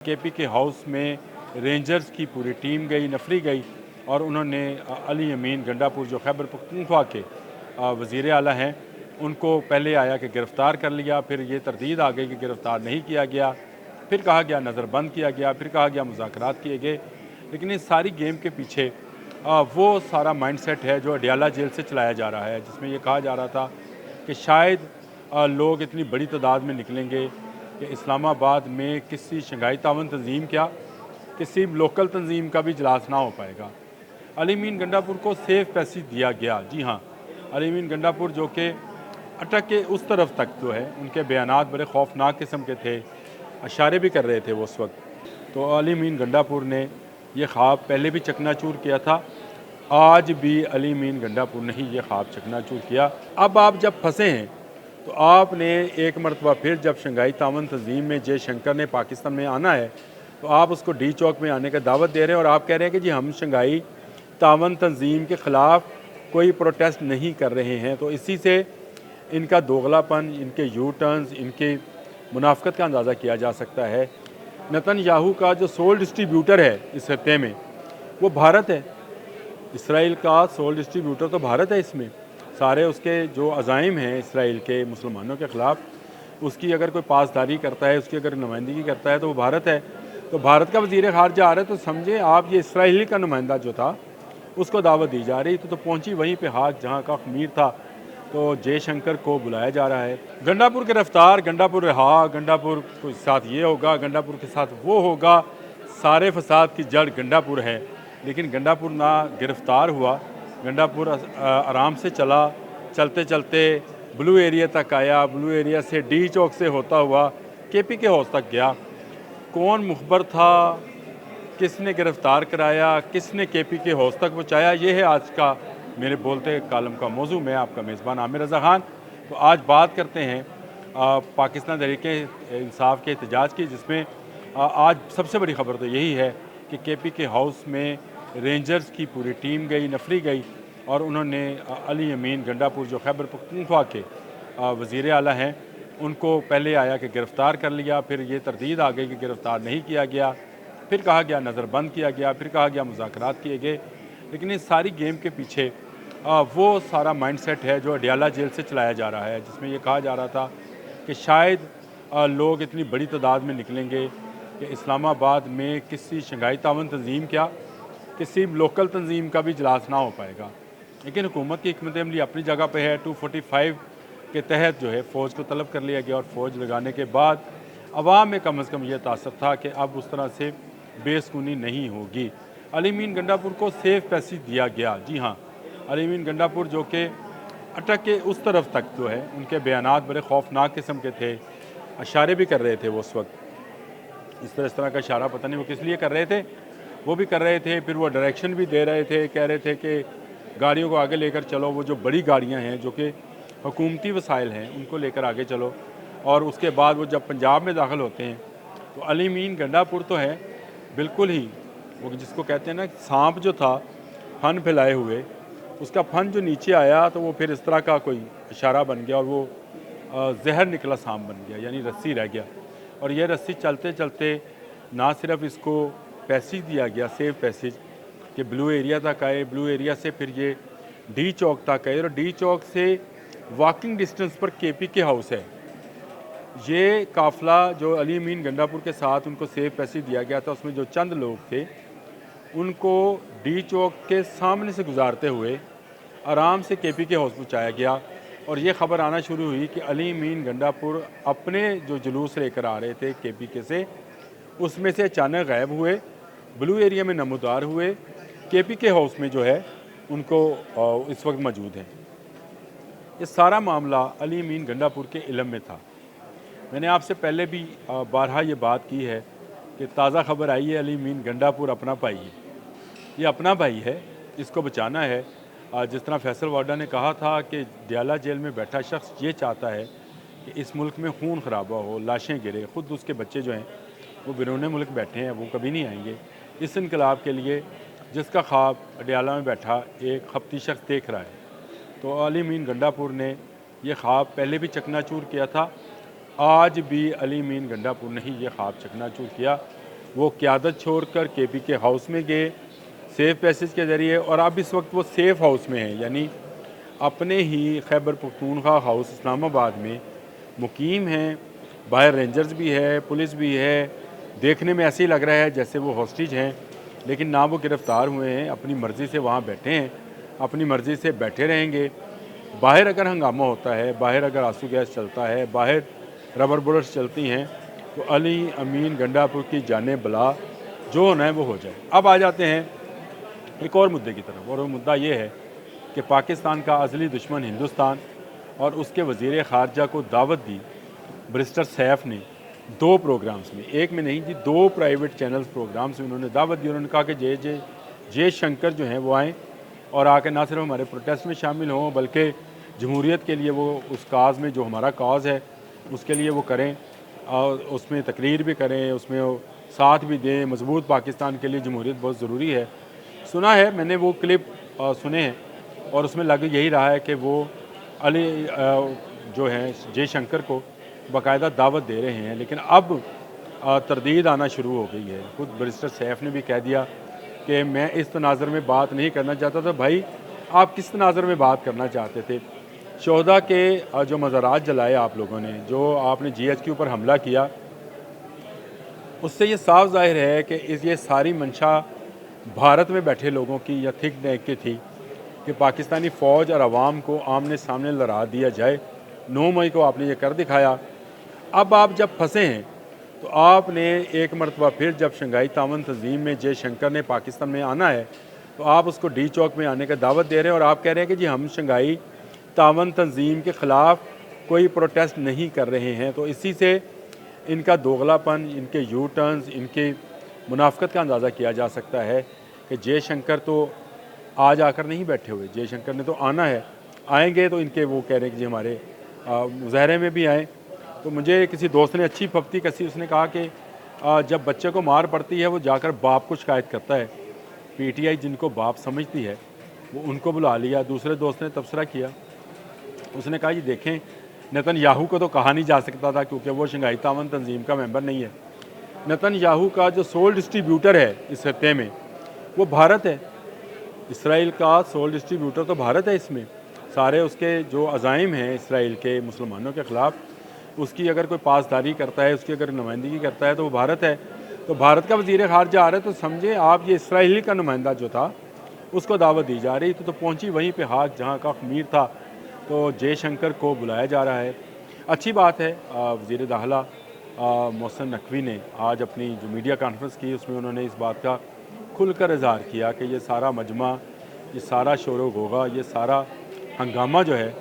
KP के house में rangers की पूरी टीम गई, नफरी गई और उन्होंने अली अमीन गंडापुर जो खैबर पख्तूनख्वा के वज़ीर आला हैं उनको पहले आया कि गिरफ़्तार कर लिया, फिर ये तरदीद आ गई कि गिरफ़्तार नहीं किया गया, फिर कहा गया नज़रबंद किया गया, फिर कहा गया मुज़ाकरात किए गए। लेकिन इस सारी गेम के पीछे वो सारा माइंडसेट है जो अडियाला जेल से चलाया जा रहा है, जिसमें ये कहा जा रहा था कि शायद लोग इतनी बड़ी तादाद में निकलेंगे कि इस्लामाबाद में किसी शंघाई तावन तंजीम क्या किसी लोकल तंजीम का भी इजलास ना हो पाएगा। अली अमीन गंडापुर को सेफ पैसेज दिया गया। जी हाँ, अली अमीन गंडापुर जो कि अटक के उस तरफ तक जो है, उनके बयानात बड़े खौफनाक किस्म के थे, इशारे भी कर रहे थे वो उस वक्त। तो अली अमीन गंडापुर ने यह ख्वाब पहले भी चकनाचूर किया था, आज भी अली अमीन गंडापुर ने ही ये ख्वाब चकनाचूर किया। अब आप जब फंसे हैं तो आपने एक मरतबा फिर जब शंघाई तावन तंजीम में जयशंकर ने पाकिस्तान में आना है तो आप उसको डी चौक में आने का दावत दे रहे हैं और आप कह रहे हैं कि जी हम शंघाई तावन तंजीम के ख़िलाफ़ कोई प्रोटेस्ट नहीं कर रहे हैं। तो इसी से इनका दोगलापन, इनके यू टर्न्स, इनके मुनाफ़कत का अंदाज़ा किया जा सकता है। नेतन्याहू का जो सोल डिस्ट्रीब्यूटर है इस खत्ते में वो भारत है। इसराइल का सोल डिस्ट्रीब्यूटर तो भारत है। इसमें सारे उसके जो अज़ाइम हैं इसराइल के मुसलमानों के ख़िलाफ़, उसकी अगर कोई पासदारी करता है, उसकी अगर नुमाइंदगी करता है तो वो भारत है। तो भारत का वज़ीर ख़ारजा आ रहा है तो समझे आप ये इसराइली का नुमाइंदा जो था उसको दावत दी जा रही तो पहुंची वहीं पे हाथ जहां का खमीर था। तो जयशंकर को बुलाया जा रहा है। गंडापुर गिरफ्तार, गंडापुर रहा, गंडापुर के साथ ये होगा, गंडापुर के साथ वो होगा, सारे फसाद की जड़ गंडापुर है। लेकिन गंडापुर ना गिरफ्तार हुआ, गंडापुर आराम से चला, चलते चलते ब्लू एरिया तक आया, ब्लू एरिया से डी चौक से होता हुआ केपी के हाउस तक गया। कौन मुखबर था, किसने गिरफ़्तार कराया, किसने केपी के हाउस तक पहुँचाया, ये है आज का मेरे बोलते कालम का मौजू। मैं आपका मेज़बान आमिर रज़ा ख़ान। तो आज बात करते हैं पाकिस्तान तहरीक-ए-इंसाफ़ के एहतजाज की, जिसमें आज सबसे बड़ी ख़बर तो यही है कि केपी के हाउस में रेंजर्स की पूरी टीम गई, नफरी गई और उन्होंने अली अमीन गंडापुर जो खैबर पख्तूनख्वा के वज़ीर आला हैं उनको पहले आया कि गिरफ़्तार कर लिया, फिर ये तरदीद आ गई कि गिरफ़्तार नहीं किया गया, फिर कहा गया नज़रबंद किया गया, फिर कहा गया मुज़ाकरात किए गए। लेकिन इस सारी गेम के पीछे वो सारा माइंडसेट है जो अडियाला जेल से चलाया जा रहा है, जिसमें ये कहा जा रहा था कि शायद लोग इतनी बड़ी तादाद में निकलेंगे कि इस्लामाबाद में किसी शंघाई तावन तंजीम क्या किसी लोकल तंजीम का भी इजलास ना हो पाएगा। लेकिन हुकूमत की हिकमत अमली अपनी जगह पे है। 245 के तहत जो है फ़ौज को तलब कर लिया गया और फ़ौज लगाने के बाद अवाम में कम अज़ कम ये तासर था कि अब उस तरह से बेसुकूनी नहीं होगी। अली अमीन गंडापुर को सेफ पैसेज दिया गया। जी हाँ, अली अमीन गंडापुर जो कि अटक के उस तरफ तक जो है, उनके बयानात बड़े खौफनाक किस्म के थे, इशारे भी कर रहे थे वो उस वक्त। इस तरह का इशारा पता नहीं वो किस लिए कर रहे थे, वो भी कर रहे थे। फिर वो डायरेक्शन भी दे रहे थे, कह रहे थे कि गाड़ियों को आगे लेकर चलो, वो जो बड़ी गाड़ियां हैं जो कि हुकूमती वसाइल हैं उनको लेकर आगे चलो। और उसके बाद वो जब पंजाब में दाखिल होते हैं तो अली अमीन गंडापुर तो है बिल्कुल ही वो जिसको कहते हैं ना सांप जो था फन फैलाए हुए, उसका फन जो नीचे आया तो वो फिर इस तरह का कोई इशारा बन गया और वो जहर निकला सांप बन गया, यानी रस्सी रह गया। और ये रस्सी चलते चलते ना सिर्फ इसको पैसेज दिया गया, सेफ पैसेज कि ब्लू एरिया तक आए, ब्लू एरिया से फिर ये डी चौक तक आए और डी चौक से वॉकिंग डिस्टेंस पर केपी के हाउस है। ये काफ़िला जो अली अमीन गंडापुर के साथ उनको सेफ पैसेज दिया गया था, उसमें जो चंद लोग थे उनको डी चौक के सामने से गुजारते हुए आराम से केपी के हाउस पहुँचाया गया। और ये ख़बर आना शुरू हुई कि अली अमीन गंडापुर अपने जो जुलूस लेकर आ रहे थे केपी के से, उसमें से अचानक गायब हुए, ब्लू एरिया में नमूदार हुए, केपी के हाउस में जो है उनको इस वक्त मौजूद हैं। ये सारा मामला अली अमीन गंडापुर के इल्म में था। मैंने आपसे पहले भी बारहा ये बात की है कि ताज़ा खबर आई है अली अमीन गंडापुर अपना भाई है। ये अपना भाई है, इसको बचाना है। जिस तरह फैसल वाडा ने कहा था कि अडियाला जेल में बैठा शख्स ये चाहता है कि इस मुल्क में खून खराबा हो, लाशें गिरे, ख़ुद उसके बच्चे जो हैं वो बिरूने मुल्क बैठे हैं, वो कभी नहीं आएंगे इस इनकलाब के लिए जिसका ख्वाब अडियाला में बैठा एक खपती शख्स देख रहा है। तो अली अमीन गंडापुर ने यह ख्वाब पहले भी चकनाचूर किया था, आज भी अली अमीन गंडापुर ने ही ये ख्वाब चकनाचूर किया। वो क़यादत छोड़कर केपी के हाउस में गए सेफ पैसेज के ज़रिए, और अब इस वक्त वो सेफ हाउस में हैं, यानी अपने ही खैबर पख्तूनख्वा हाउस इस्लामाबाद में मुकीम हैं। बाहर रेंजर्स भी है, पुलिस भी है, देखने में ऐसे ही लग रहा है जैसे वो हॉस्टेज हैं, लेकिन ना वो गिरफ़्तार हुए हैं, अपनी मर्ज़ी से वहाँ बैठे हैं, अपनी मर्ज़ी से बैठे रहेंगे। बाहर अगर हंगामा होता है, बाहर अगर आंसू गैस चलता है, बाहर रबर बुलेट्स चलती हैं, तो अली अमीन गंडापुर की जाने बला जो होना है वो हो जाए। अब आ जाते हैं एक और मुद्दे की तरफ, और वो मुद्दा ये है कि पाकिस्तान का अज़ली दुश्मन हिंदुस्तान और उसके वज़ीर ख़ारजा को दावत दी बैरिस्टर सैफ ने 2 प्रोग्राम्स में, एक में नहीं जी 2 प्राइवेट चैनल्स प्रोग्राम्स में उन्होंने दावत दी। उन्होंने कहा कि जयशंकर जो हैं वो आएँ और आके ना सिर्फ हमारे प्रोटेस्ट में शामिल हों, बल्कि जमहूरियत के लिए वो उस काज़ में जो हमारा काज़ है उसके लिए वो करें, और उसमें तकरीर भी करें, उसमें वो साथ भी दें। मजबूत पाकिस्तान के लिए जमहूरियत बहुत ज़रूरी है। सुना है मैंने, वो क्लिप सुने हैं, और उसमें लग यही रहा है कि वो अली जो हैं जयशंकर को बाकायदा दावत दे रहे हैं। लेकिन अब तरदीद आना शुरू हो गई है। खुद बैरिस्टर सैफ ने भी कह दिया कि मैं इस तनाज़र में बात नहीं करना चाहता था। भाई आप किस तनाज़र में बात करना चाहते थे? शोहदा के जो मज़ारात जलाए आप लोगों ने, जो आपने GHQ पर हमला किया, उससे ये साफ ज़ाहिर है कि ये सारी मंशा भारत में बैठे लोगों की या थिंक टैंक की थी कि पाकिस्तानी फ़ौज और आवाम को आमने सामने लड़ा दिया जाए। 9 मई को आपने ये कर दिखाया। अब आप जब फंसे हैं तो आपने एक मरतबा फिर, जब शंघाई तावन तंजीम में जयशंकर ने पाकिस्तान में आना है, तो आप उसको डी चौक में आने का दावत दे रहे हैं, और आप कह रहे हैं कि जी हम शंघाई तावन तंजीम के ख़िलाफ़ कोई प्रोटेस्ट नहीं कर रहे हैं। तो इसी से इनका दोगलापन, इनके यू टर्न्स, इनके मुनाफ़कत का अंदाज़ा किया जा सकता है कि जयशंकर तो आज आकर नहीं बैठे हुए, जयशंकर ने तो आना है। आएंगे तो इनके वो कह रहे हैं कि जी हमारे मुज़ाहरे में भी आएँ। तो मुझे किसी दोस्त ने अच्छी फप्ती कसी, उसने कहा कि जब बच्चे को मार पड़ती है वो जाकर बाप को शिकायत करता है। PTI जिनको बाप समझती है वो उनको बुला लिया। दूसरे दोस्त ने तबसरा किया, उसने कहा जी देखें, नेतन्याहू को तो कहा नहीं जा सकता था क्योंकि वो शंघाई तावन तंजीम का मेंबर नहीं है। नेतन्याहू का जो सोल डिस्ट्रीब्यूटर है इस खत्ते में वो भारत है। इसराइल का सोल डिस्ट्रीब्यूटर तो भारत है। इसमें सारे उसके जो अज़ाइम हैं इसराइल के मुसलमानों के ख़िलाफ़, उसकी अगर कोई पासदारी करता है, उसकी अगर नुमाइंदगी करता है तो वो भारत है। तो भारत का वज़ीर ख़ारजा आ रहा है, तो समझे आप ये इसराइली का नुमाइंदा जो था उसको दावत दी जा रही। तो पहुंची वहीं पे हाथ जहां का खमीर था। तो जयशंकर को बुलाया जा रहा है। अच्छी बात है। वज़ीर दाखिला मोहसिन नकवी ने आज अपनी जो मीडिया कॉन्फ्रेंस की, उसमें उन्होंने इस बात का खुलकर इज़हार किया कि ये सारा मजमा, ये सारा शोर व गोगा, ये सारा हंगामा जो है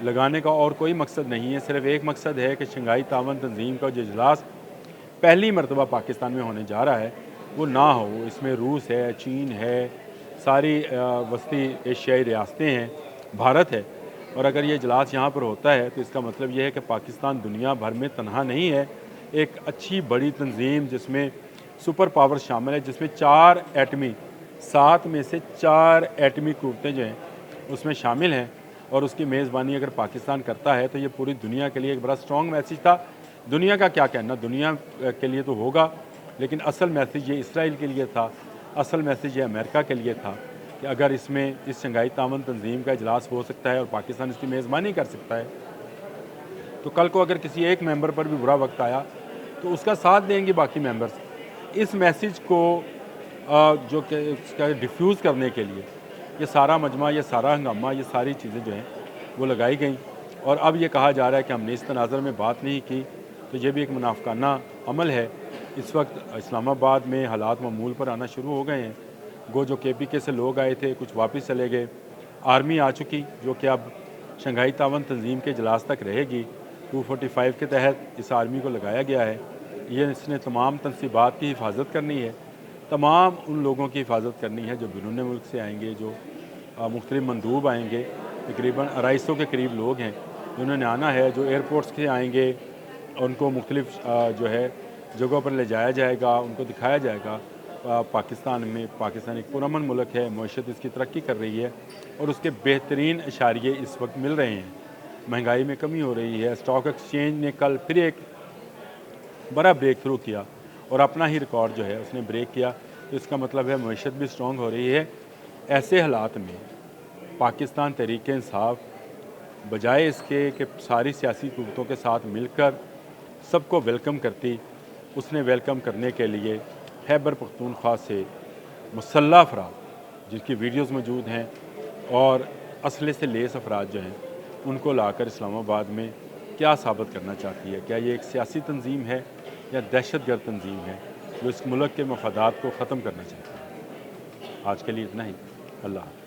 लगाने का और कोई मकसद नहीं है। सिर्फ़ एक मकसद है कि शंघाई तावन तंजीम का जो इजलास पहली मरतबा पाकिस्तान में होने जा रहा है वो ना हो। इसमें रूस है, चीन है, सारी वस्ती एशियाई रियासतें हैं, भारत है। और अगर ये इजलास यहाँ पर होता है तो इसका मतलब ये है कि पाकिस्तान दुनिया भर में तनहा नहीं है। एक अच्छी बड़ी तंजीम जिसमें सुपर पावर शामिल है, जिसमें 4 एटमी, 7 में से 4 एटमी क़ुव्वतें जो हैं उसमें शामिल हैं, और उसकी मेज़बानी अगर पाकिस्तान करता है तो ये पूरी दुनिया के लिए एक बड़ा स्ट्रॉन्ग मैसेज था। दुनिया का क्या कहना, दुनिया के लिए तो होगा, लेकिन असल मैसेज ये इसराइल के लिए था, असल मैसेज ये अमेरिका के लिए था कि अगर इसमें इस शंघाई तावन तंजीम का इजलास हो सकता है और पाकिस्तान इसकी मेज़बानी कर सकता है, तो कल को अगर किसी एक मेंबर पर भी बुरा वक्त आया तो उसका साथ देंगे बाकी मेंबर्स। इस मैसेज को जो कि इसका डिफ्यूज़ करने के लिए ये सारा मजमा, ये सारा हंगामा, ये सारी चीज़ें जो हैं वो लगाई गई। और अब ये कहा जा रहा है कि हमने इस तनाज़र में बात नहीं की, तो ये भी एक मुनाफिकाना अमल है। इस वक्त इस्लामाबाद में हालात मामूल पर आना शुरू हो गए हैं। गो जो KPK से लोग आए थे कुछ वापस चले गए। आर्मी आ चुकी जो कि अब शंघाई तावन तंजीम के इजलास तक रहेगी। 245 के तहत इस आर्मी को लगाया गया है। ये इसने तमाम तनसीबात की हिफाजत करनी है, तमाम उन लोगों की हिफाजत करनी है जो बैरून मुल्क से आएंगे, जो मुख्तलिफ मंदूब आएंगे। तकरीबन 250 के करीब लोग हैं जिन्होंने आना है, जो एयरपोर्ट्स से आएंगे, उनको मुख्तलिफ जो है जगहों पर ले जाया जाएगा, उनको दिखाया जाएगा पाकिस्तान में। पाकिस्तान एक पुरअमन मुल्क है, मईशत इसकी तरक्की कर रही है और उसके बेहतरीन इशारे इस वक्त मिल रहे हैं। महंगाई में कमी हो रही है। स्टॉक एक्सचेंज ने कल फिर एक बड़ा ब्रेक थ्रू किया और अपना ही रिकॉर्ड जो है उसने ब्रेक किया। तो इसका मतलब है मईशत भी स्ट्रॉन्ग हो रही है। ऐसे हालात में पाकिस्तान तहरीक इंसाफ बजाय इसके कि सारी सियासी कुव्वतों के साथ मिलकर सबको वेलकम करती, उसने वेलकम करने के लिए खैबर पख्तूनख्वा से मुसल्लह अफराद जिनकी वीडियोस मौजूद हैं और असले से लेस अफराद जो हैं उनको लाकर इस्लामाबाद में क्या साबित करना चाहती है? क्या ये एक सियासी तंजीम है या दहशतगर्द तंजीम है जो इस मुल्क के मफादात को ख़त्म करना चाहती है? आज के लिए इतना ही। अल्लाह हाफ़िज़।